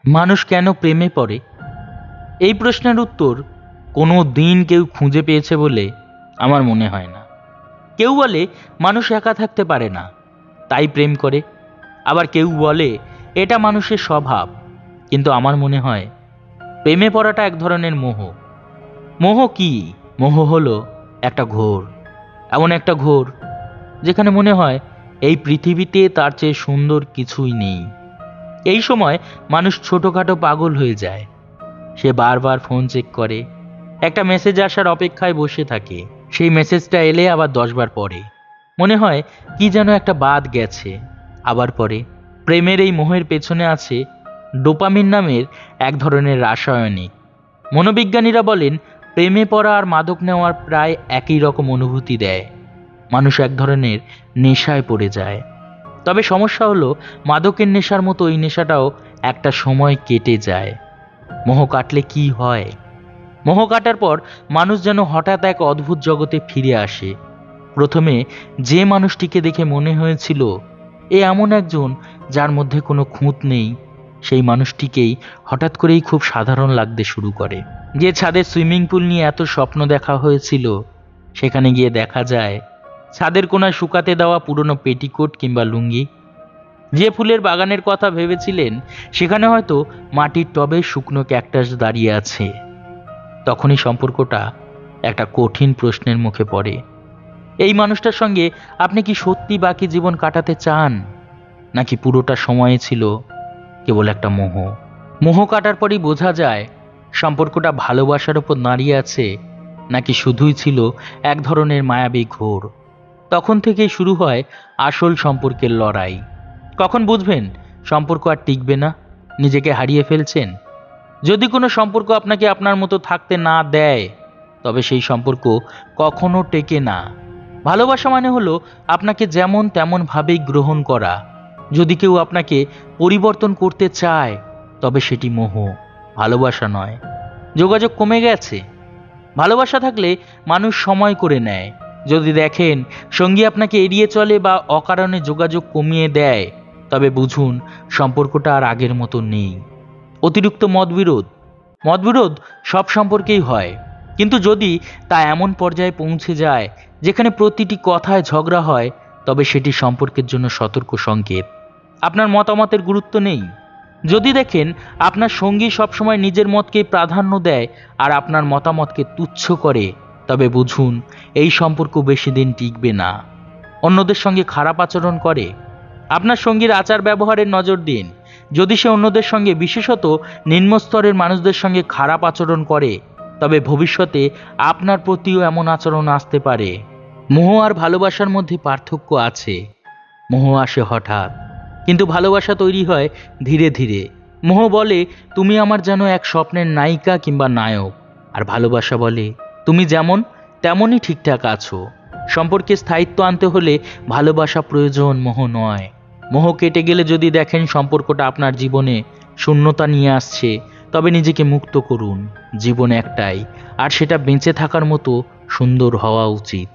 মানুষ কেন প্রেমে পড়ে? এই প্রশ্নের উত্তর কোনো দিন কেউ খুঁজে পেয়েছে বলে আমার মনে হয় না। কেউ বলে মানুষ একা থাকতে পারে না, তাই প্রেম করে। আবার কেউ বলে এটা মানুষের স্বভাব। কিন্তু আমার মনে হয় প্রেমে পড়াটা এক ধরনের মোহ। মোহ কি? মোহ হলো একটা ঘোর, এমন একটা ঘোর যেখানে মনে হয় এই পৃথিবীতে তার চেয়ে সুন্দর কিছুই নেই। এই সময় মানুষ ছোটখাটো পাগল হয়ে যায়। সে বারবার ফোন চেক করে, একটা মেসেজ আসার অপেক্ষায় বসে থাকে। সেই মেসেজটা এলে আবার 10 বার পরে মনে হয় কি যেন একটা বাদ গেছে, আবার পরে। প্রেমের এই মোহের পেছনে আছে ডোপামিন নামের এক ধরনের রাসায়নিক। মনোবিজ্ঞানীরা বলেন প্রেমে পড়া আর মাদক নেওয়ার প্রায় একই রকম অনুভূতি দেয়। মানুষ এক ধরনের নেশায় পড়ে যায়। তবে সমস্যা হলো মাদকের নেশার মতো এই নেশাটাও একটা সময় কেটে যায়। মোহ কাটলে কি হয়? মোহ কাটার পর মানুষ যেন হঠাৎ এক অদ্ভুত জগতে ফিরে আসে। প্রথমে যে মানুষটিকে দেখে মনে হয়েছিল এ এমন একজন যার মধ্যে কোনো খুঁত নেই, সেই মানুষটিকেই হঠাৎ করেই খুব সাধারণ লাগতে শুরু করে। যে ছাদে সুইমিং পুল নিয়ে এত স্বপ্ন দেখা হয়েছিল, সেখানে গিয়ে দেখা যায় ছাদের কোনায় শুকাতে দেওয়া পুরনো পেটিকোট কিংবা লুঙ্গি। যে ফুলের বাগানের কথা ভেবেছিলেন, সেখানে হয়তো মাটির টবে শুকনো ক্যাকটাস দাঁড়িয়ে আছে। তখনই সম্পর্কটা একটা কঠিন প্রশ্নের মুখে পড়ে। এই মানুষটার সঙ্গে আপনি কি সত্যি বাকি জীবন কাটাতে চান, নাকি পুরোটা সময়ে ছিল কেবল একটা মোহ? মোহ কাটার পরই বোঝা যায় সম্পর্কটা ভালোবাসার উপর দাঁড়িয়ে আছে নাকি শুধুই ছিল এক ধরনের মায়াবী ঘোর। তখন থেকেই শুরু হয় আসল সম্পর্কের লড়াই। কখন বুঝবেন সম্পর্ক আর টিকবে না, নিজেকে হারিয়ে ফেলছেন? যদি কোনো সম্পর্ক আপনাকে আপনার মতো থাকতে না দেয়, তবে সেই সম্পর্ক কখনো টেকে না। ভালোবাসা মানে হলো আপনাকে যেমন তেমন ভাবেই গ্রহণ করা। যদি কেউ আপনাকে পরিবর্তন করতে চায়, তবে সেটি মোহ, ভালোবাসা নয়। যোগাযোগ কমে গেছে? ভালোবাসা থাকলে মানুষ সময় করে নেয়। যদি দেখেন সঙ্গী আপনাকে এড়িয়ে চলে বা অকারণে যোগাযোগ কমিয়ে দেয়, তবে বুঝুন সম্পর্কটা আর আগের মতো নেই। অতিরিক্ত মতবিরোধ মতবিরোধ সব সম্পর্কেই হয়, কিন্তু যদি তা এমন পর্যায়ে পৌঁছে যায় যেখানে প্রতিটি কথায় ঝগড়া হয়, তবে সেটি সম্পর্কের জন্য সতর্ক সংকেত। আপনার মতামতের গুরুত্ব নেই। যদি দেখেন আপনার সঙ্গী সবসময় নিজের মতকে প্রাধান্য দেয় আর আপনার মতামতকে তুচ্ছ করে, তবে বুঝুন এই সম্পর্ক বেশি দিন টিকবে না। অন্যদের সঙ্গে খারাপ আচরণ করে? আপনার সঙ্গীর আচার ব্যবহারের নজর দিন। যদি সে অন্যদের সঙ্গে, বিশেষত নিম্নস্তরের মানুষদের সঙ্গে খারাপ আচরণ করে, তবে ভবিষ্যতে আপনার প্রতিও এমন আচরণ আসতে পারে। মোহ আর ভালোবাসার মধ্যে পার্থক্য আছে। মোহ আসে হঠাৎ, কিন্তু ভালোবাসা তৈরি হয় ধীরে ধীরে। মোহ বলে তুমি আমার যেন এক স্বপ্নের নায়িকা কিংবা নায়ক, আর ভালোবাসা বলে তুমি যেমন তেমনই ঠিকঠাক আছো। সম্পর্কে স্থায়িত্ব আনতে হলে ভালোবাসা প্রয়োজন, মোহ নয়। মোহ কেটে গেলে যদি দেখেন সম্পর্কটা আপনার জীবনে শূন্যতা নিয়ে আসছে, তবে নিজেকে মুক্ত করুন। জীবন একটাই, আর সেটা বেঁচে থাকার মতো সুন্দর হওয়া উচিত।